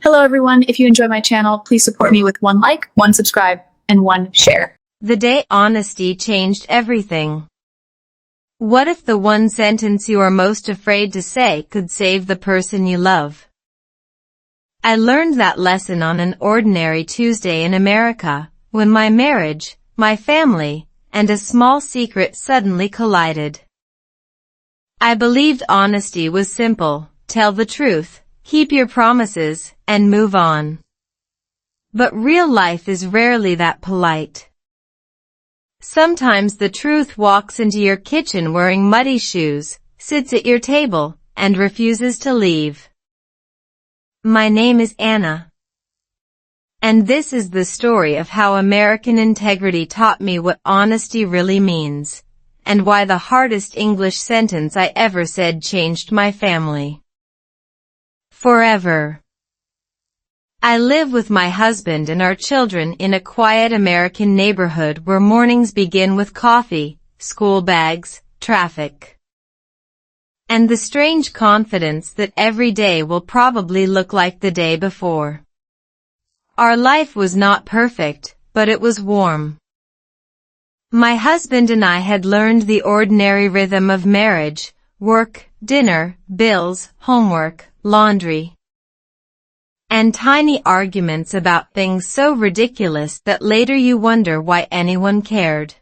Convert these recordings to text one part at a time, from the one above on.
Hello everyone, if you enjoy my channel, please support me with one like, one subscribe, and one share. The day honesty changed everything. What if the one sentence you are most afraid to say could save the person you love? I learned that lesson on an ordinary Tuesday in America, when my marriage, my family, and a small secret suddenly collided. I believed honesty was simple: tell the truth, keep your promises, and move on. But real life is rarely that polite. Sometimes the truth walks into your kitchen wearing muddy shoes, sits at your table, and refuses to leave. My name is Anna. And this is the story of how American integrity taught me what honesty really means, and why the hardest English sentence I ever said changed my family forever. I live with my husband and our children in a quiet American neighborhood where mornings begin with coffee, school bags, traffic, and the strange confidence that every day will probably look like the day before. Our life was not perfect, but it was warm. My husband and I had learned the ordinary rhythm of marriage: work, dinner, bills, homework, laundry, and tiny arguments about things so ridiculous that later you wonder why anyone cared.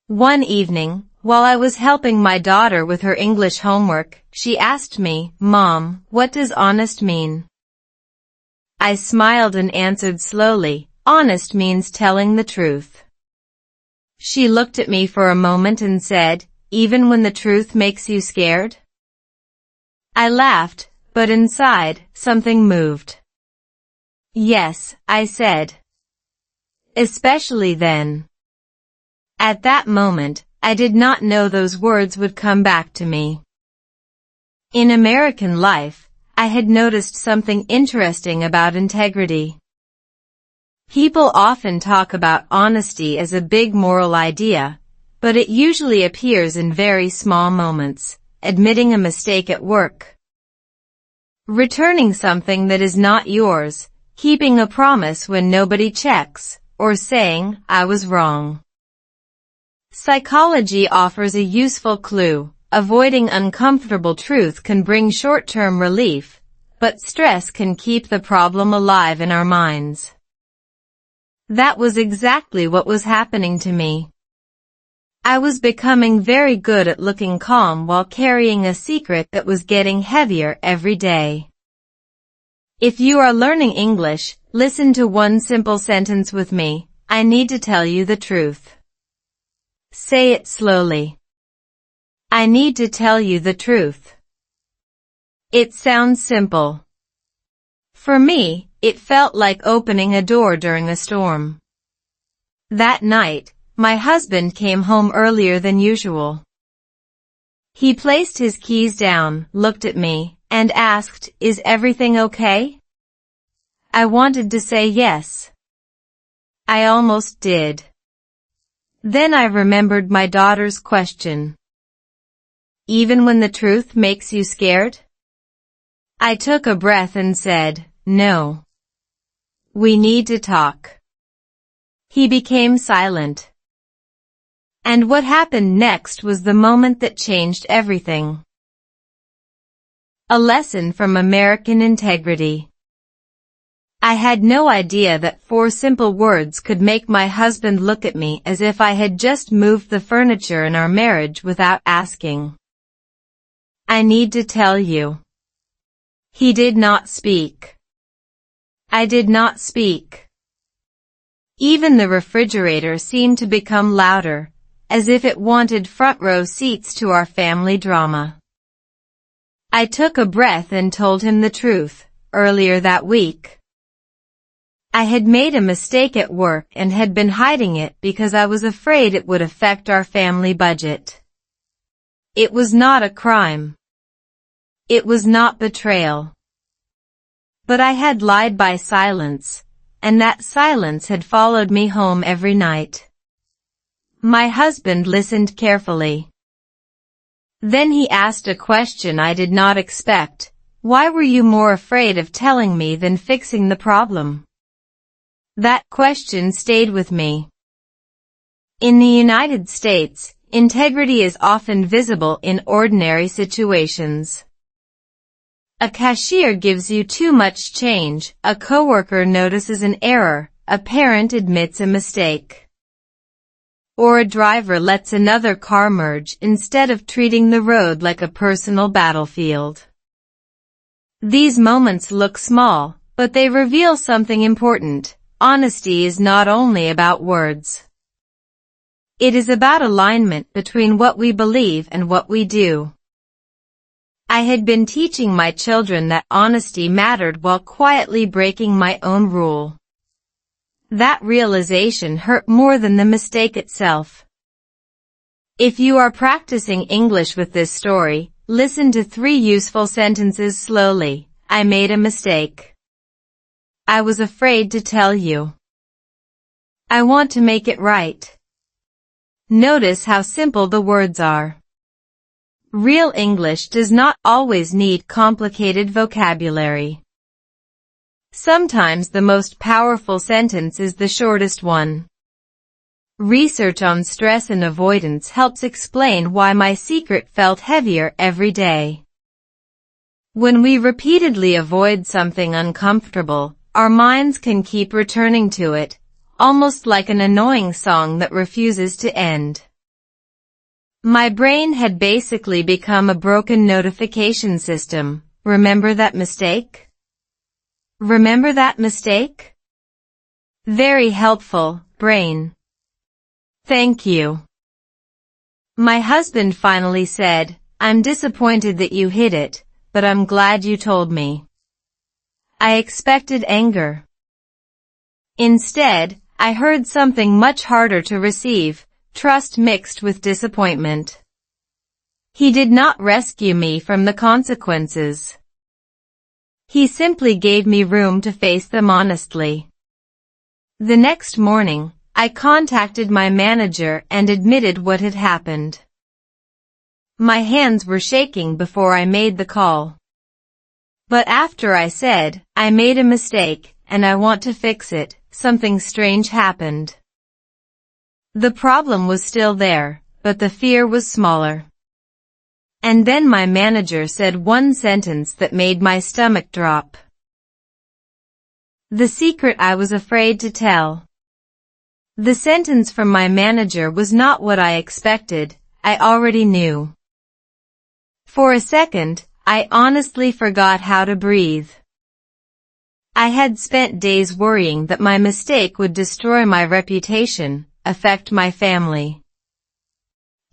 One evening, while I was helping my daughter with her English homework, she asked me, "Mom, what does honest mean?" I smiled and answered slowly, "Honest means telling the truth." She looked at me for a moment and said, "Even when the truth makes you scared?" I laughed, but inside, something moved. "Yes," I said. "Especially then." At that moment, I did not know those words would come back to me. In American life, I had noticed something interesting about integrity. People often talk about honesty as a big moral idea, but it usually appears in very small moments: admitting a mistake at work, returning something that is not yours, keeping a promise when nobody checks, or saying, "I was wrong." Psychology offers a useful clue: avoiding uncomfortable truth can bring short-term relief, but stress can keep the problem alive in our minds. That was exactly what was happening to me. I was becoming very good at looking calm while carrying a secret that was getting heavier every day. If you are learning English, listen to one simple sentence with me: I need to tell you the truth. Say it slowly. I need to tell you the truth. It sounds simple. For me, it felt like opening a door during a storm. That night, my husband came home earlier than usual. He placed his keys down, looked at me, and asked, "Is everything okay?" I wanted to say yes. I almost did. Then I remembered my daughter's question. "Even when the truth makes you scared?" I took a breath and said, "No. We need to talk." He became silent. And what happened next was the moment that changed everything. A lesson from American integrity. I had no idea that 4 simple words could make my husband look at me as if I had just moved the furniture in our marriage without asking. "I need to tell you." He did not speak. I did not speak. Even the refrigerator seemed to become louder, as if it wanted front row seats to our family drama. I took a breath and told him the truth. Earlier that week, I had made a mistake at work and had been hiding it because I was afraid it would affect our family budget. It was not a crime. It was not betrayal. But I had lied by silence, and that silence had followed me home every night. My husband listened carefully. Then he asked a question I did not expect. why were you more afraid of telling me than fixing the problem? That question stayed with me. In the United States, integrity is often visible in ordinary situations. A cashier gives you too much change, a coworker notices an error, a parent admits a mistake, or a driver lets another car merge instead of treating the road like a personal battlefield. These moments look small, but they reveal something important. Honesty is not only about words. It is about alignment between what we believe and what we do. I had been teaching my children that honesty mattered while quietly breaking my own rule. That realization hurt more than the mistake itself. If you are practicing English with this story, listen to 3 useful sentences slowly. I made a mistake. I was afraid to tell you. I want to make it right. Notice how simple the words are. Real English does not always need complicated vocabulary. Sometimes the most powerful sentence is the shortest one. Research on stress and avoidance helps explain why my secret felt heavier every day. When we repeatedly avoid something uncomfortable, our minds can keep returning to it, almost like an annoying song that refuses to end. My brain had basically become a broken notification system. Remember that mistake? Remember that mistake? Very helpful, brain. Thank you. My husband finally said, I'm disappointed that you hid it, but I'm glad you told me. I expected anger. Instead, I heard something much harder to receive, trust mixed with disappointment. He did not rescue me from the consequences. He simply gave me room to face them honestly. The next morning, I contacted my manager and admitted what had happened. My hands were shaking before I made the call. But after I said, I made a mistake, and I want to fix it, something strange happened. The problem was still there, but the fear was smaller. And then my manager said one sentence that made my stomach drop. The secret I was afraid to tell. The sentence from my manager was not what I expected, I already knew. For a second, I honestly forgot how to breathe. I had spent days worrying that my mistake would destroy my reputation, affect my family,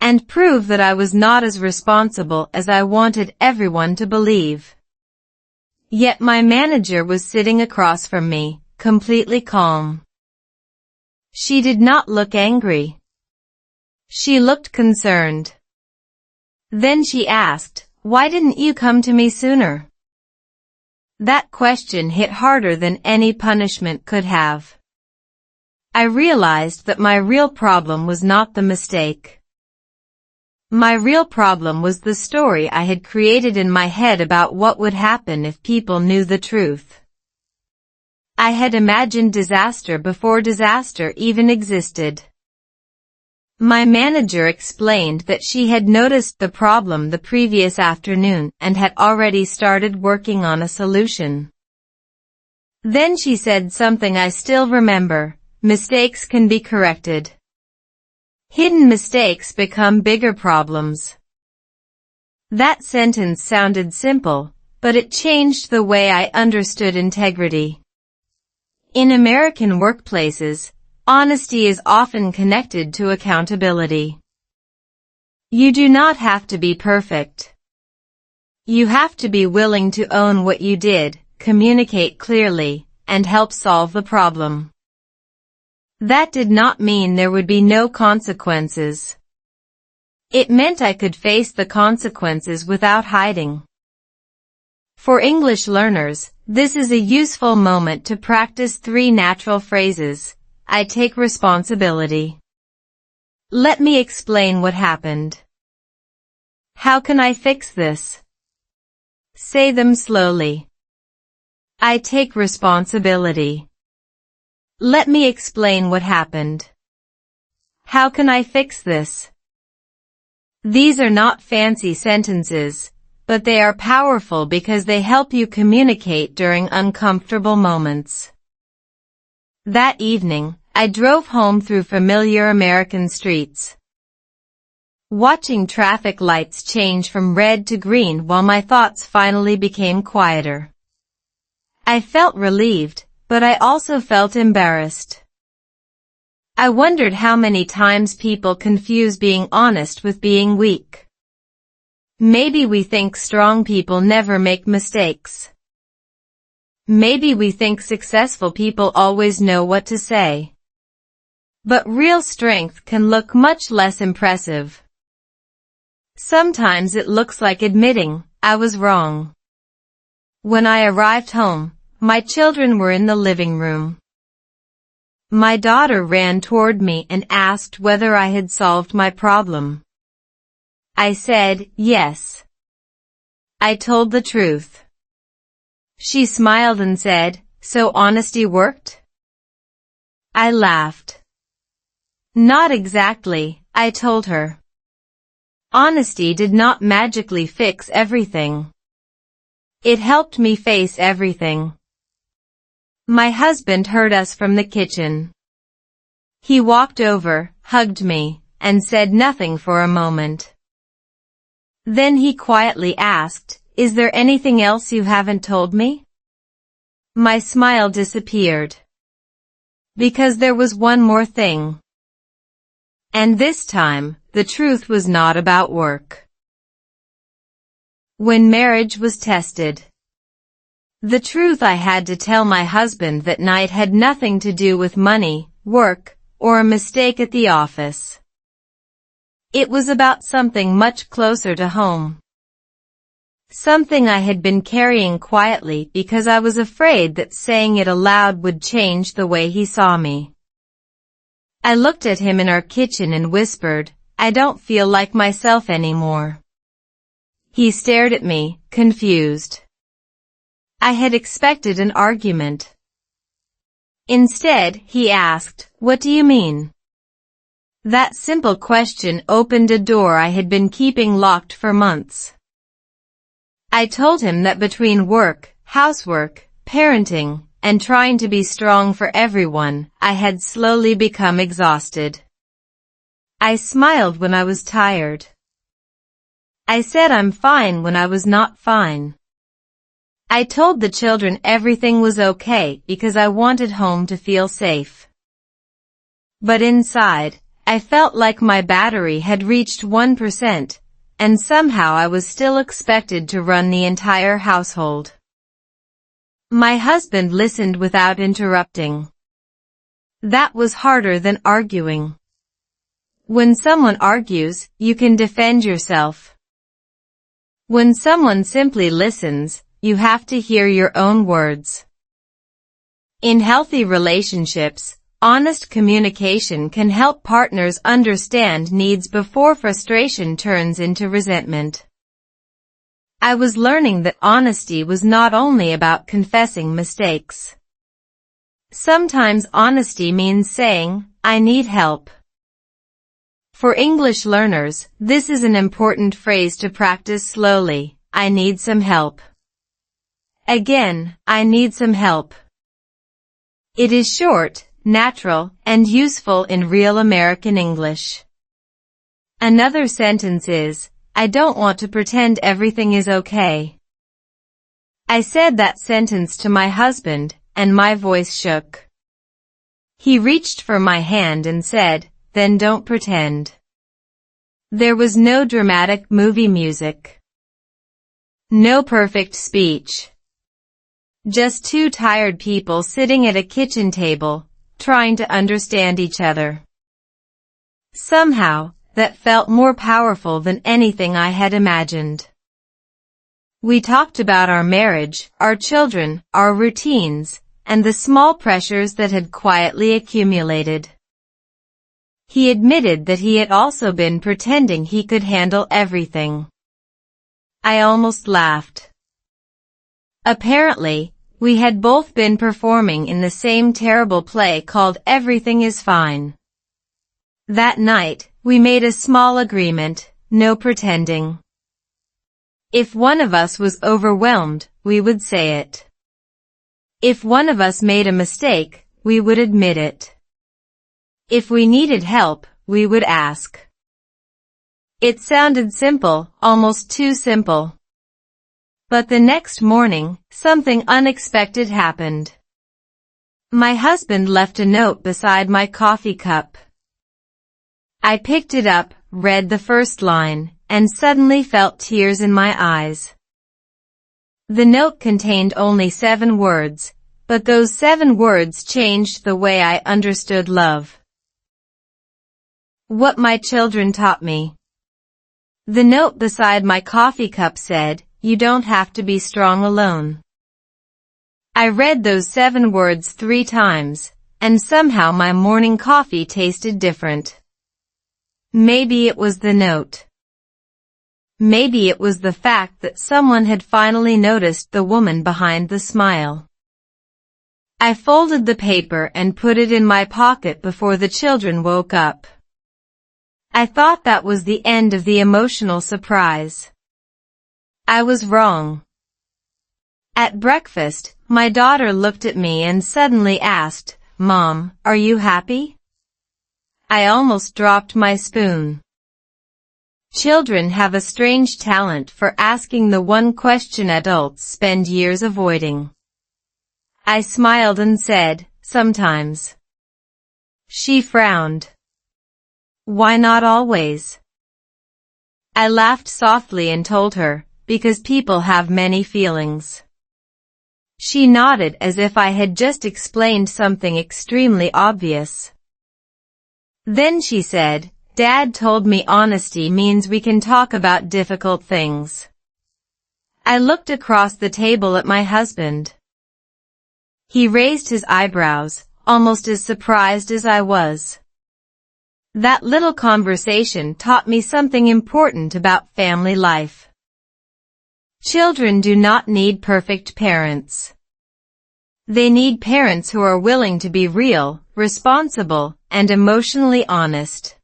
and prove that I was not as responsible as I wanted everyone to believe. Yet my manager was sitting across from me, completely calm. She did not look angry. She looked concerned. Then she asked, "Why didn't you come to me sooner?" That question hit harder than any punishment could have. I realized that my real problem was not the mistake. My real problem was the story I had created in my head about what would happen if people knew the truth. I had imagined disaster before disaster even existed. My manager explained that she had noticed the problem the previous afternoon and had already started working on a solution. Then she said something I still remember: mistakes can be corrected. Hidden mistakes become bigger problems. That sentence sounded simple, but it changed the way I understood integrity. In American workplaces, honesty is often connected to accountability. You do not have to be perfect. You have to be willing to own what you did, communicate clearly, and help solve the problem. That did not mean there would be no consequences. It meant I could face the consequences without hiding. For English learners, this is a useful moment to practice 3 natural phrases. I take responsibility. Let me explain what happened. How can I fix this? Say them slowly. I take responsibility. Let me explain what happened. How can I fix this? These are not fancy sentences, but they are powerful because they help you communicate during uncomfortable moments. That evening, I drove home through familiar American streets. Watching traffic lights change from red to green while my thoughts finally became quieter. I felt relieved, but I also felt embarrassed. I wondered how many times people confuse being honest with being weak. Maybe we think strong people never make mistakes. Maybe we think successful people always know what to say. But real strength can look much less impressive. Sometimes it looks like admitting, I was wrong. When I arrived home, my children were in the living room. My daughter ran toward me and asked whether I had solved my problem. I said, yes. I told the truth. She smiled and said, so honesty worked? I laughed. Not exactly, I told her. Honesty did not magically fix everything. It helped me face everything. My husband heard us from the kitchen. He walked over, hugged me, and said nothing for a moment. Then he quietly asked, is there anything else you haven't told me? My smile disappeared. Because there was one more thing. And this time, the truth was not about work. When marriage was tested. The truth I had to tell my husband that night had nothing to do with money, work, or a mistake at the office. It was about something much closer to home. Something I had been carrying quietly because I was afraid that saying it aloud would change the way he saw me. I looked at him in our kitchen and whispered, I don't feel like myself anymore. He stared at me, confused. I had expected an argument. Instead, he asked, what do you mean? That simple question opened a door I had been keeping locked for months. I told him that between work, housework, parenting, and trying to be strong for everyone, I had slowly become exhausted. I smiled when I was tired. I said I'm fine when I was not fine. I told the children everything was okay because I wanted home to feel safe. But inside, I felt like my battery had reached 1%, and somehow I was still expected to run the entire household. My husband listened without interrupting. That was harder than arguing. When someone argues, you can defend yourself. When someone simply listens, you have to hear your own words. In healthy relationships, honest communication can help partners understand needs before frustration turns into resentment. I was learning that honesty was not only about confessing mistakes. Sometimes honesty means saying, I need help. For English learners, this is an important phrase to practice slowly. I need some help. Again, I need some help. It is short, natural, and useful in real American English. Another sentence is, I don't want to pretend everything is okay. I said that sentence to my husband, and my voice shook. He reached for my hand and said, then don't pretend. There was no dramatic movie music. No perfect speech. Just two tired people sitting at a kitchen table, trying to understand each other. Somehow, that felt more powerful than anything I had imagined. We talked about our marriage, our children, our routines, and the small pressures that had quietly accumulated. He admitted that he had also been pretending he could handle everything. I almost laughed. Apparently, we had both been performing in the same terrible play called Everything is Fine. That night, we made a small agreement, no pretending. If one of us was overwhelmed, we would say it. If one of us made a mistake, we would admit it. If we needed help, we would ask. It sounded simple, almost too simple. But the next morning, something unexpected happened. My husband left a note beside my coffee cup. I picked it up, read the first line, and suddenly felt tears in my eyes. The note contained only 7 words, but those 7 words changed the way I understood love. What my children taught me. The note beside my coffee cup said, "You don't have to be strong alone." I read those 7 words 3 times, and somehow my morning coffee tasted different. Maybe it was the note. Maybe it was the fact that someone had finally noticed the woman behind the smile. I folded the paper and put it in my pocket before the children woke up. I thought that was the end of the emotional surprise. I was wrong. At breakfast, my daughter looked at me and suddenly asked, "Mom, are you happy?" I almost dropped my spoon. Children have a strange talent for asking the one question adults spend years avoiding. I smiled and said, "Sometimes." She frowned. "Why not always?" I laughed softly and told her, "Because people have many feelings." She nodded as if I had just explained something extremely obvious. Then she said, "Dad told me honesty means we can talk about difficult things." I looked across the table at my husband. He raised his eyebrows, almost as surprised as I was. That little conversation taught me something important about family life. Children do not need perfect parents. They need parents who are willing to be real, responsible, and emotionally honest.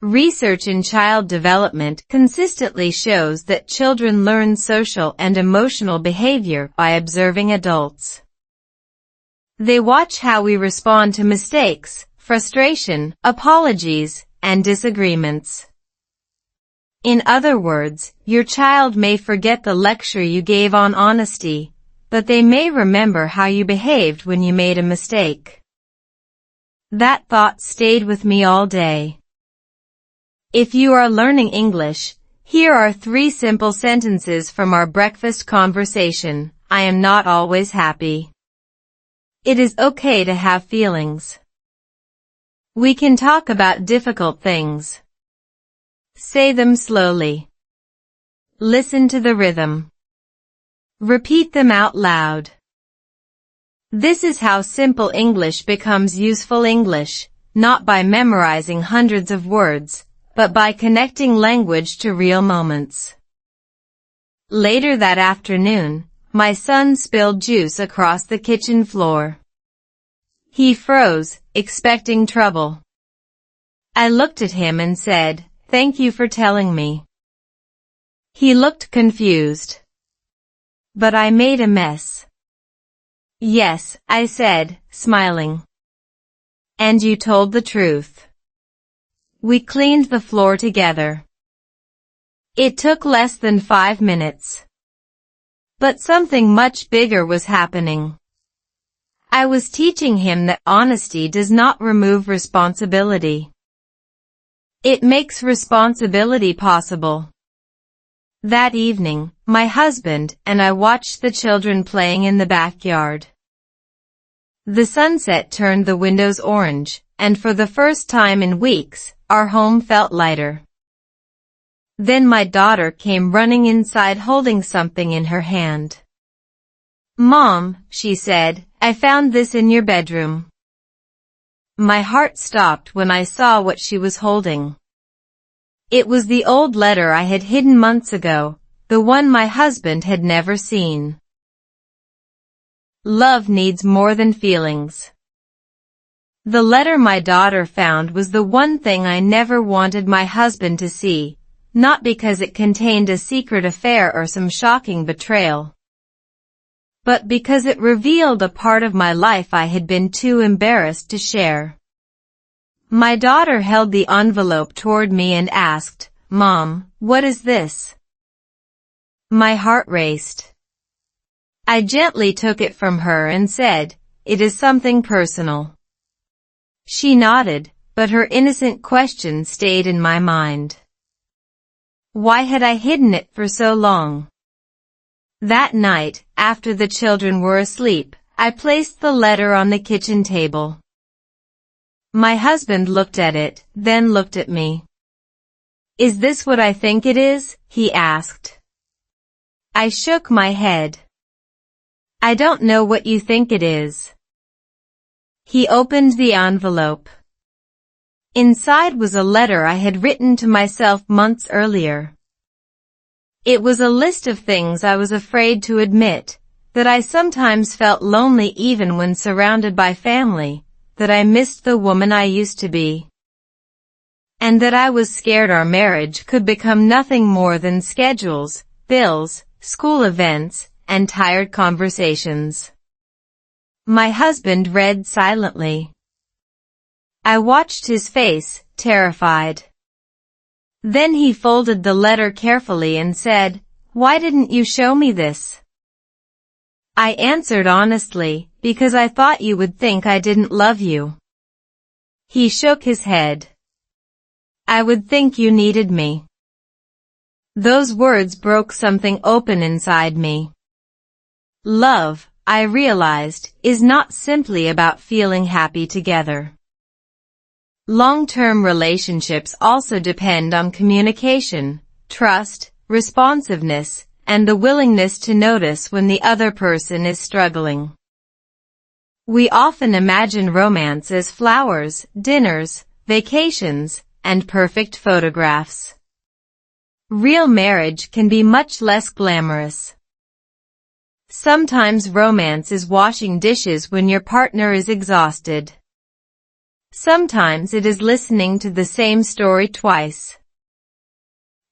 Research in child development consistently shows that children learn social and emotional behavior by observing adults. They watch how we respond to mistakes, frustration, apologies, and disagreements. In other words, your child may forget the lecture you gave on honesty, but they may remember how you behaved when you made a mistake. That thought stayed with me all day. If you are learning English, here are 3 simple sentences from our breakfast conversation. I am not always happy. It is okay to have feelings. We can talk about difficult things. Say them slowly. Listen to the rhythm. Repeat them out loud. This is how simple English becomes useful English, not by memorizing hundreds of words, but by connecting language to real moments. Later that afternoon, my son spilled juice across the kitchen floor. He froze, expecting trouble. I looked at him and said, "Thank you for telling me." He looked confused. But I made a mess. "Yes," I said, smiling. "And you told the truth." We cleaned the floor together. It took less than 5 minutes. But something much bigger was happening. I was teaching him that honesty does not remove responsibility. It makes responsibility possible. That evening, my husband and I watched the children playing in the backyard. The sunset turned the windows orange, and for the first time in weeks, our home felt lighter. Then my daughter came running inside holding something in her hand. "Mom," she said, "I found this in your bedroom." My heart stopped when I saw what she was holding. It was the old letter I had hidden months ago, the one my husband had never seen. Love needs more than feelings. The letter my daughter found was the one thing I never wanted my husband to see, not because it contained a secret affair or some shocking betrayal, but because it revealed a part of my life I had been too embarrassed to share. My daughter held the envelope toward me and asked, "Mom, what is this?" My heart raced. I gently took it from her and said, "It is something personal." She nodded, but her innocent question stayed in my mind. Why had I hidden it for so long? That night, after the children were asleep, I placed the letter on the kitchen table. My husband looked at it, then looked at me. "Is this what I think it is?" he asked. I shook my head. "I don't know what you think it is." He opened the envelope. Inside was a letter I had written to myself months earlier. It was a list of things I was afraid to admit, that I sometimes felt lonely even when surrounded by family, that I missed the woman I used to be, and that I was scared our marriage could become nothing more than schedules, bills, school events, and tired conversations. My husband read silently. I watched his face, terrified. Then he folded the letter carefully and said, "Why didn't you show me this?" I answered honestly, "Because I thought you would think I didn't love you." He shook his head. "I would think you needed me." Those words broke something open inside me. Love, I realized, is not simply about feeling happy together. Long-term relationships also depend on communication, trust, responsiveness, and the willingness to notice when the other person is struggling. We often imagine romance as flowers, dinners, vacations, and perfect photographs. Real marriage can be much less glamorous. Sometimes romance is washing dishes when your partner is exhausted. Sometimes it is listening to the same story twice.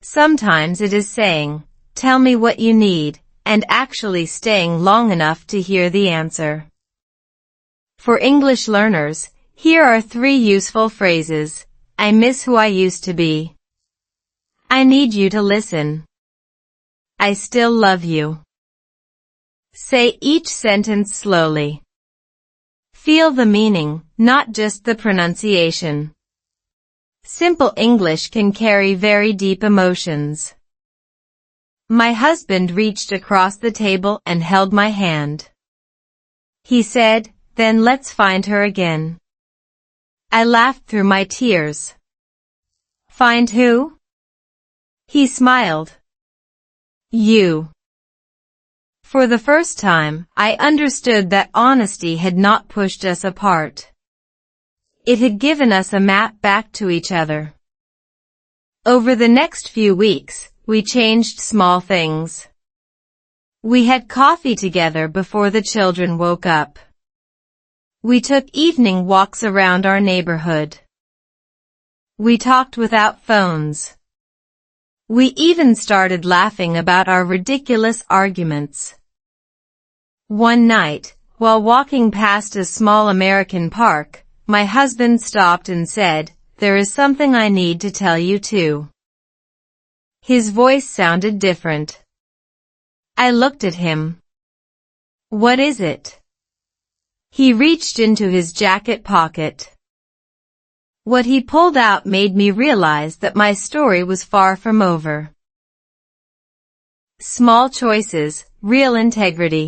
Sometimes it is saying, "Tell me what you need," and actually staying long enough to hear the answer. For English learners, here are 3 useful phrases. I miss who I used to be. I need you to listen. I still love you. Say each sentence slowly. Feel the meaning, not just the pronunciation. Simple English can carry very deep emotions. My husband reached across the table and held my hand. He said, "Then let's find her again." I laughed through my tears. "Find who?" He smiled. "You." For the first time, I understood that honesty had not pushed us apart. It had given us a map back to each other. Over the next few weeks, we changed small things. We had coffee together before the children woke up. We took evening walks around our neighborhood. We talked without phones. We even started laughing about our ridiculous arguments. One night, while walking past a small American park, my husband stopped and said, "There is something I need to tell you too." His voice sounded different. I looked at him. "What is it?" He reached into his jacket pocket. What he pulled out made me realize that my story was far from over. Small choices, real integrity.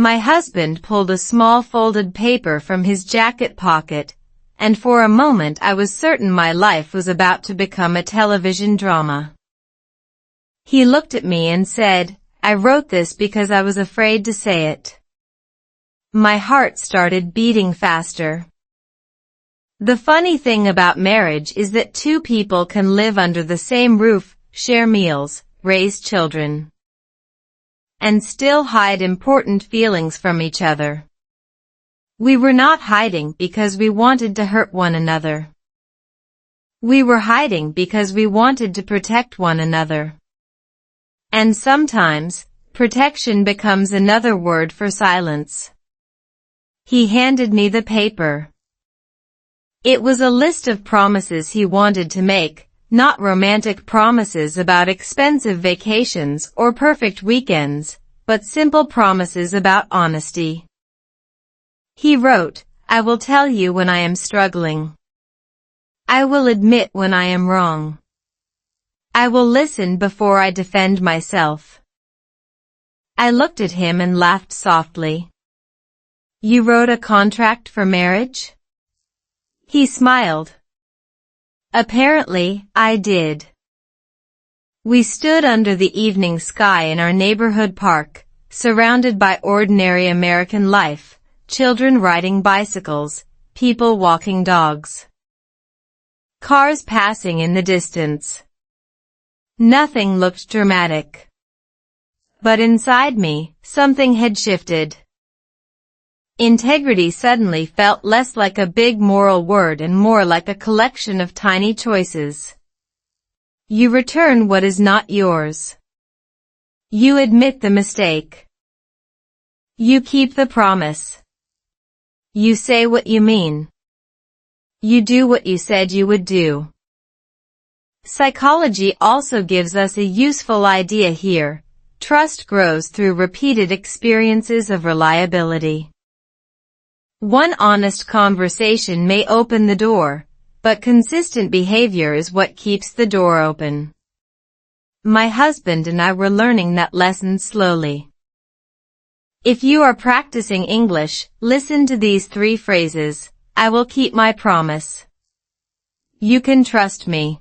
My husband pulled a small folded paper from his jacket pocket, and for a moment I was certain my life was about to become a television drama. He looked at me and said, "I wrote this because I was afraid to say it." My heart started beating faster. The funny thing about marriage is that 2 people can live under the same roof, share meals, raise children. and still hide important feelings from each other. We were not hiding because we wanted to hurt one another. We were hiding because we wanted to protect one another. And sometimes, protection becomes another word for silence. He handed me the paper. It was a list of promises he wanted to make, not romantic promises about expensive vacations or perfect weekends, but simple promises about honesty. He wrote, "I will tell you when I am struggling. I will admit when I am wrong. I will listen before I defend myself." I looked at him and laughed softly. "You wrote a contract for marriage?" He smiled. Apparently, I did. We stood under the evening sky in our neighborhood park, surrounded by ordinary American life, children riding bicycles, people walking dogs. Cars passing in the distance. Nothing looked dramatic. But inside me, something had shifted. Integrity suddenly felt less like a big moral word and more like a collection of tiny choices. You return what is not yours. You admit the mistake. You keep the promise. You say what you mean. You do what you said you would do. Psychology also gives us a useful idea here. Trust grows through repeated experiences of reliability. One honest conversation may open the door, but consistent behavior is what keeps the door open. My husband and I were learning that lesson slowly. If you are practicing English, listen to these 3 phrases. I will keep my promise. You can trust me.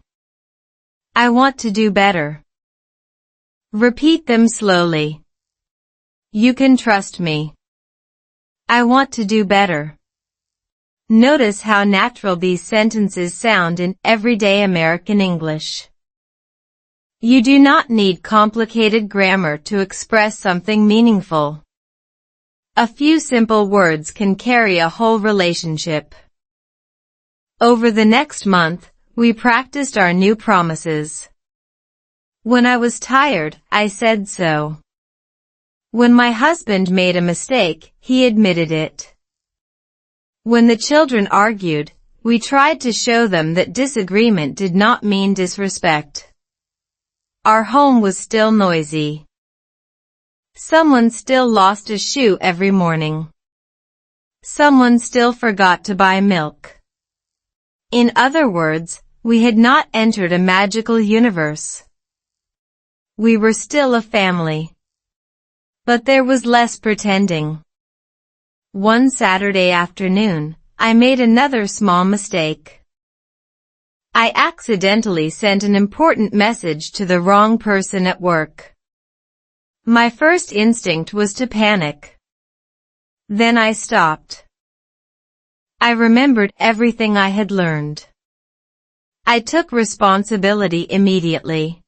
I want to do better. Repeat them slowly. You can trust me. I want to do better. Notice how natural these sentences sound in everyday American English. You do not need complicated grammar to express something meaningful. A few simple words can carry a whole relationship. Over the next month, we practiced our new promises. When I was tired, I said so. When my husband made a mistake, he admitted it. When the children argued, we tried to show them that disagreement did not mean disrespect. Our home was still noisy. Someone still lost a shoe every morning. Someone still forgot to buy milk. In other words, we had not entered a magical universe. We were still a family. But there was less pretending. One Saturday afternoon, I made another small mistake. I accidentally sent an important message to the wrong person at work. My first instinct was to panic. Then I stopped. I remembered everything I had learned. I took responsibility immediately.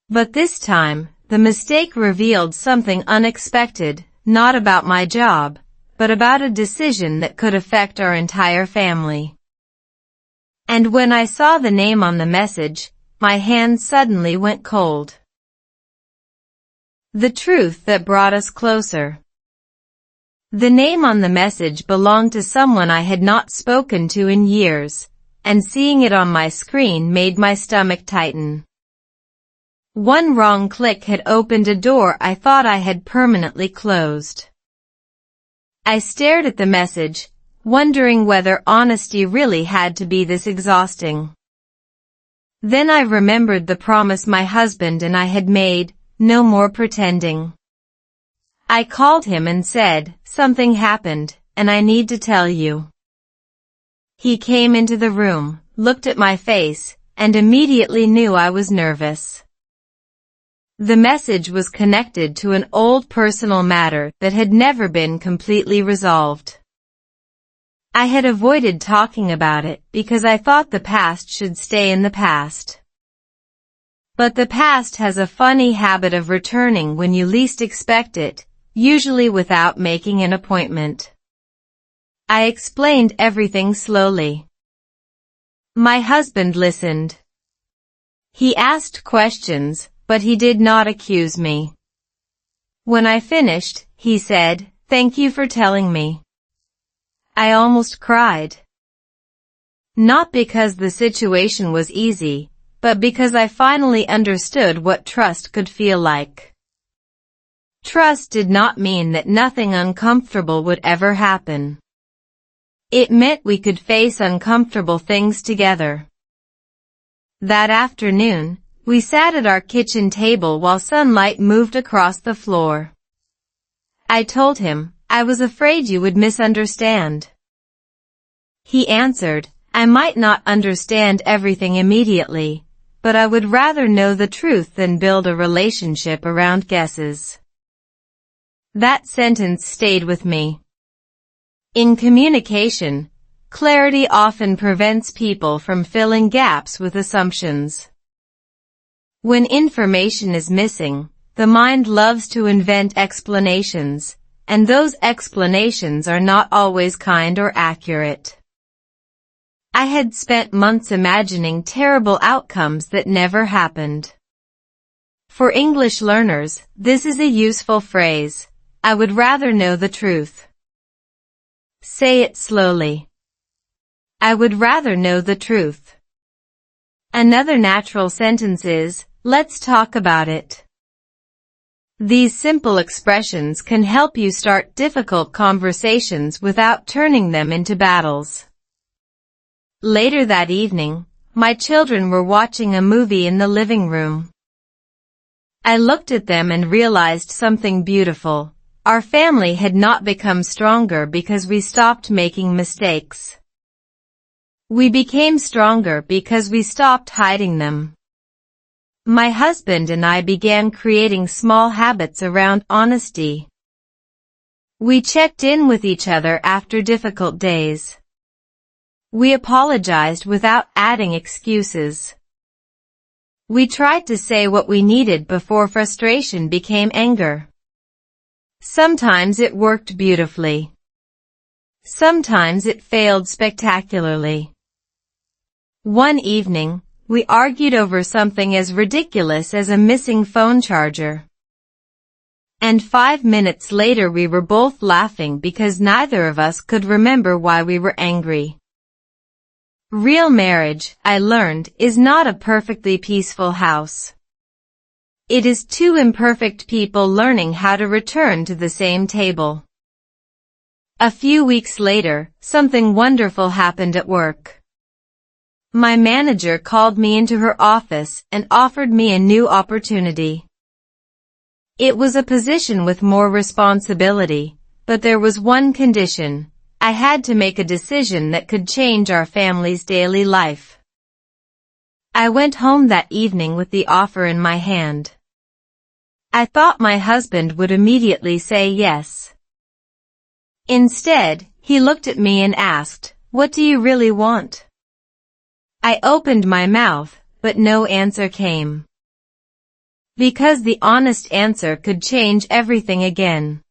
But this time, the mistake revealed something unexpected, not about my job, but about a decision that could affect our entire family. And when I saw the name on the message, my hands suddenly went cold. The truth that brought us closer. The name on the message belonged to someone I had not spoken to in years, and seeing it on my screen made my stomach tighten. One wrong click had opened a door I thought I had permanently closed. I stared at the message, wondering whether honesty really had to be this exhausting. Then I remembered the promise my husband and I had made, no more pretending. I called him and said, "Something happened, and I need to tell you." He came into the room, looked at my face, and immediately knew I was nervous. The message was connected to an old personal matter that had never been completely resolved. I had avoided talking about it because I thought the past should stay in the past. But the past has a funny habit of returning when you least expect it, usually without making an appointment. I explained everything slowly. My husband listened. He asked questions, but he did not accuse me. When I finished, he said, "Thank you for telling me." I almost cried. Not because the situation was easy, but because I finally understood what trust could feel like. Trust did not mean that nothing uncomfortable would ever happen. It meant we could face uncomfortable things together. That afternoon, we sat at our kitchen table while sunlight moved across the floor. I told him, "I was afraid you would misunderstand." He answered, "I might not understand everything immediately, but I would rather know the truth than build a relationship around guesses." That sentence stayed with me. In communication, clarity often prevents people from filling gaps with assumptions. When information is missing, the mind loves to invent explanations, and those explanations are not always kind or accurate. I had spent months imagining terrible outcomes that never happened. For English learners, this is a useful phrase. I would rather know the truth. Say it slowly. I would rather know the truth. Another natural sentence is, "Let's talk about it." These simple expressions can help you start difficult conversations without turning them into battles. Later that evening, my children were watching a movie in the living room. I looked at them and realized something beautiful. Our family had not become stronger because we stopped making mistakes. We became stronger because we stopped hiding them. My husband and I began creating small habits around honesty. We checked in with each other after difficult days. We apologized without adding excuses. We tried to say what we needed before frustration became anger. Sometimes it worked beautifully. Sometimes it failed spectacularly. One evening, we argued over something as ridiculous as a missing phone charger. And 5 minutes later we were both laughing because neither of us could remember why we were angry. Real marriage, I learned, is not a perfectly peaceful house. It is two imperfect people learning how to return to the same table. A few weeks later, something wonderful happened at work. My manager called me into her office and offered me a new opportunity. It was a position with more responsibility, but there was one condition. I had to make a decision that could change our family's daily life. I went home that evening with the offer in my hand. I thought my husband would immediately say yes. Instead, he looked at me and asked, "What do you really want?" I opened my mouth, but no answer came. Because the honest answer could change everything again.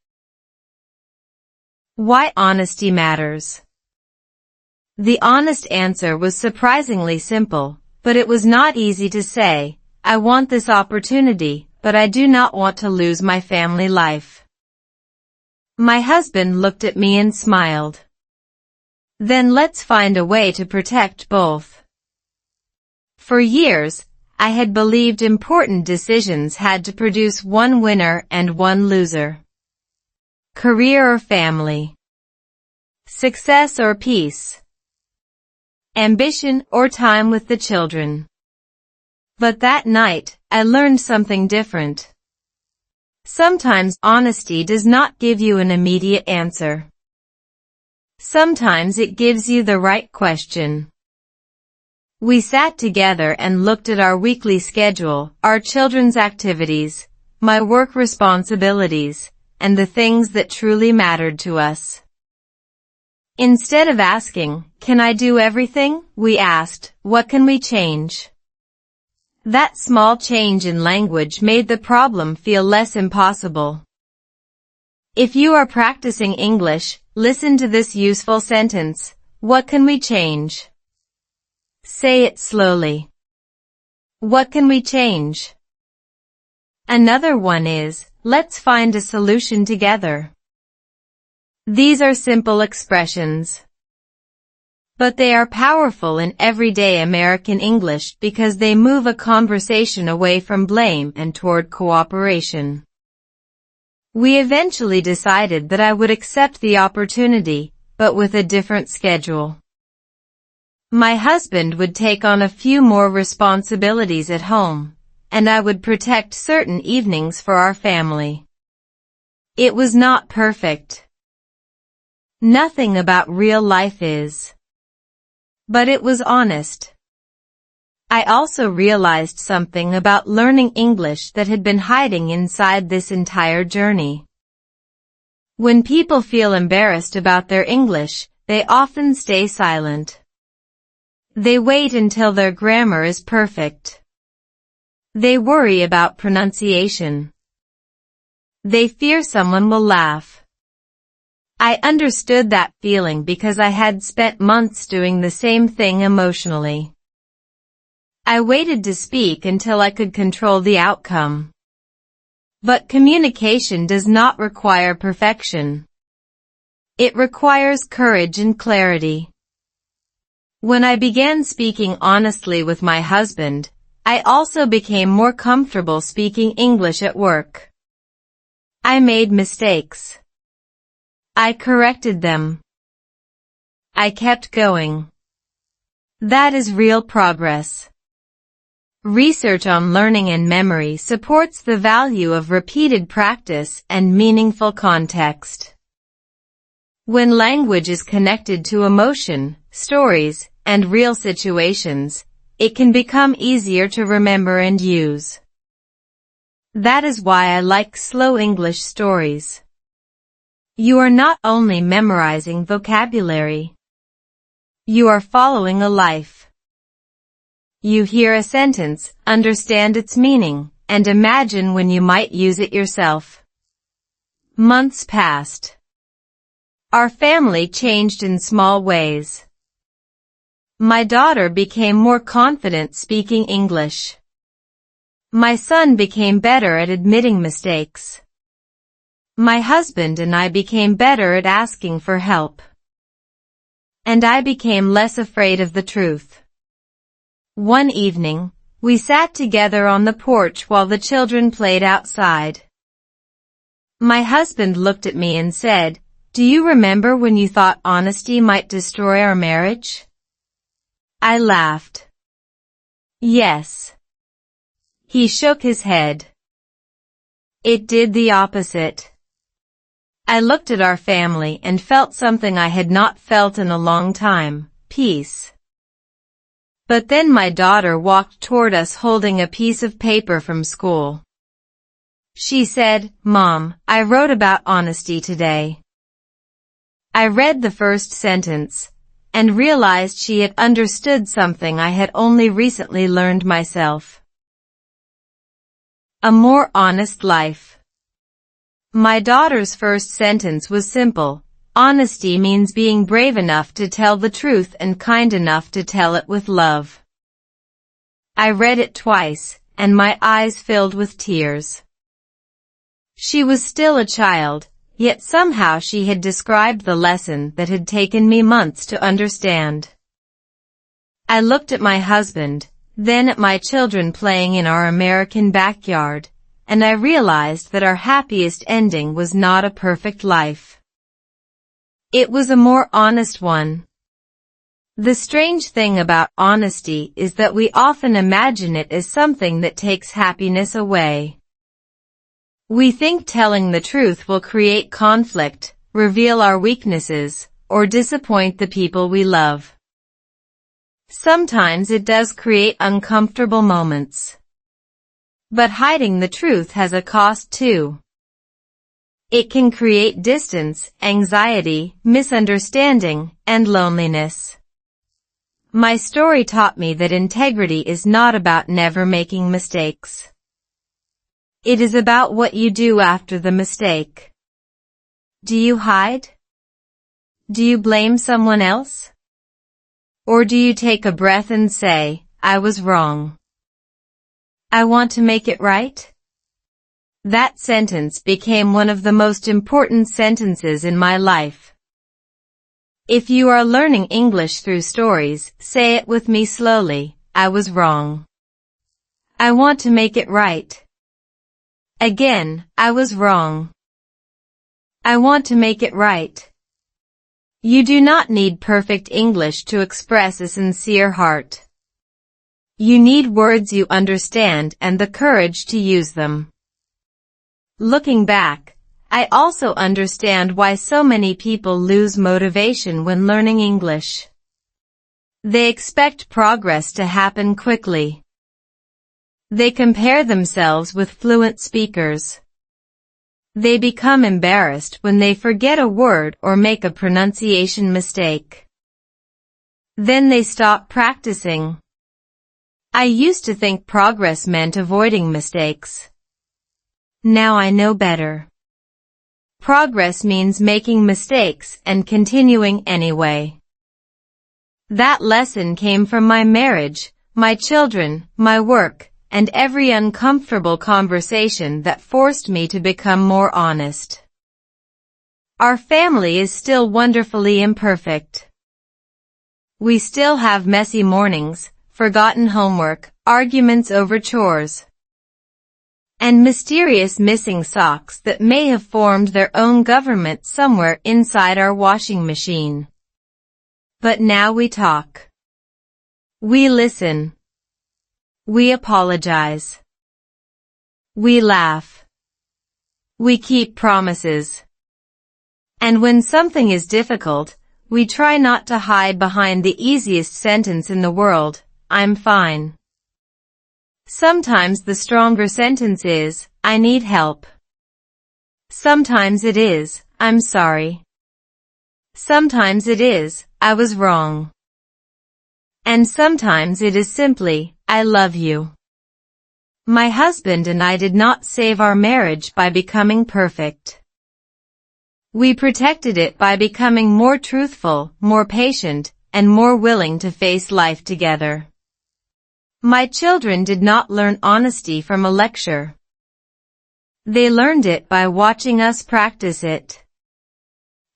Why honesty matters. The honest answer was surprisingly simple, but it was not easy to say, "I want this opportunity, but I do not want to lose my family life." My husband looked at me and smiled. "Then let's find a way to protect both." For years, I had believed important decisions had to produce one winner and one loser. Career or family. Success or peace. Ambition or time with the children. But that night, I learned something different. Sometimes honesty does not give you an immediate answer. Sometimes it gives you the right question. We sat together and looked at our weekly schedule, our children's activities, my work responsibilities, and the things that truly mattered to us. Instead of asking, "Can I do everything?" we asked, "What can we change?" That small change in language made the problem feel less impossible. If you are practicing English, listen to this useful sentence. What can we change? Say it slowly. What can we change? Another one is, let's find a solution together. These are simple expressions, but they are powerful in everyday American English because they move a conversation away from blame and toward cooperation. We eventually decided that I would accept the opportunity, but with a different schedule. My husband would take on a few more responsibilities at home, and I would protect certain evenings for our family. It was not perfect. Nothing about real life is. But it was honest. I also realized something about learning English that had been hiding inside this entire journey. When people feel embarrassed about their English, they often stay silent. They wait until their grammar is perfect. They worry about pronunciation. They fear someone will laugh. I understood that feeling because I had spent months doing the same thing emotionally. I waited to speak until I could control the outcome. But communication does not require perfection. It requires courage and clarity. When I began speaking honestly with my husband, I also became more comfortable speaking English at work. I made mistakes. I corrected them. I kept going. That is real progress. Research on learning and memory supports the value of repeated practice and meaningful context. When language is connected to emotion, stories, and real situations, it can become easier to remember and use. That is why I like slow English stories. You are not only memorizing vocabulary. You are following a life. You hear a sentence, understand its meaning, and imagine when you might use it yourself. Months passed. Our family changed in small ways. My daughter became more confident speaking English. My son became better at admitting mistakes. My husband and I became better at asking for help. And I became less afraid of the truth. One evening, we sat together on the porch while the children played outside. My husband looked at me and said, "Do you remember when you thought honesty might destroy our marriage?" I laughed. Yes. He shook his head. It did the opposite. I looked at our family and felt something I had not felt in a long time, peace. But then my daughter walked toward us holding a piece of paper from school. She said, "Mom, I wrote about honesty today." I read the first sentence, and realized she had understood something I had only recently learned myself. A more honest life. My daughter's first sentence was simple. Honesty means being brave enough to tell the truth and kind enough to tell it with love. I read it twice, and my eyes filled with tears. She was still a child, yet somehow she had described the lesson that had taken me months to understand. I looked at my husband, then at my children playing in our American backyard, and I realized that our happiest ending was not a perfect life. It was a more honest one. The strange thing about honesty is that we often imagine it as something that takes happiness away. We think telling the truth will create conflict, reveal our weaknesses, or disappoint the people we love. Sometimes it does create uncomfortable moments. But hiding the truth has a cost too. It can create distance, anxiety, misunderstanding, and loneliness. My story taught me that integrity is not about never making mistakes. It is about what you do after the mistake. Do you hide? Do you blame someone else? Or do you take a breath and say, I was wrong. I want to make it right? That sentence became one of the most important sentences in my life. If you are learning English through stories, say it with me slowly. I was wrong. I want to make it right. Again, I was wrong. I want to make it right. You do not need perfect English to express a sincere heart. You need words you understand and the courage to use them. Looking back, I also understand why so many people lose motivation when learning English. They expect progress to happen quickly. They compare themselves with fluent speakers. They become embarrassed when they forget a word or make a pronunciation mistake. Then they stop practicing. I used to think progress meant avoiding mistakes. Now I know better. Progress means making mistakes and continuing anyway. That lesson came from my marriage, my children, my work, and every uncomfortable conversation that forced me to become more honest. Our family is still wonderfully imperfect. We still have messy mornings, forgotten homework, arguments over chores, and mysterious missing socks that may have formed their own government somewhere inside our washing machine. But now we talk. We listen. We apologize. We laugh. We keep promises. And when something is difficult, we try not to hide behind the easiest sentence in the world, I'm fine. Sometimes the stronger sentence is, I need help. Sometimes it is, I'm sorry. Sometimes it is, I was wrong. And sometimes it is simply, I love you. My husband and I did not save our marriage by becoming perfect. We protected it by becoming more truthful, more patient, and more willing to face life together. My children did not learn honesty from a lecture. They learned it by watching us practice it.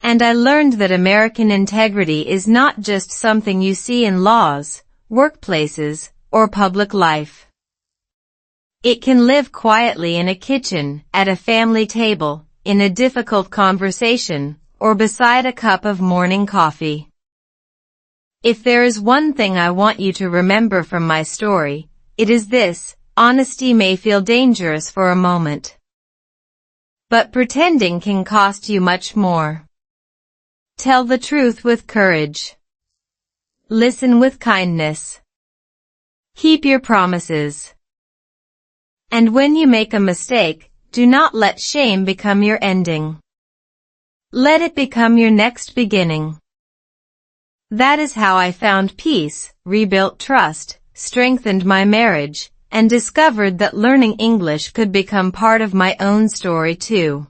And I learned that American integrity is not just something you see in laws, workplaces, or public life. It can live quietly in a kitchen, at a family table, in a difficult conversation, or beside a cup of morning coffee. If there is one thing I want you to remember from my story, it is this: honesty may feel dangerous for a moment. But pretending can cost you much more. Tell the truth with courage. Listen with kindness. Keep your promises. And when you make a mistake, do not let shame become your ending. Let it become your next beginning. That is how I found peace, rebuilt trust, strengthened my marriage, and discovered that learning English could become part of my own story too.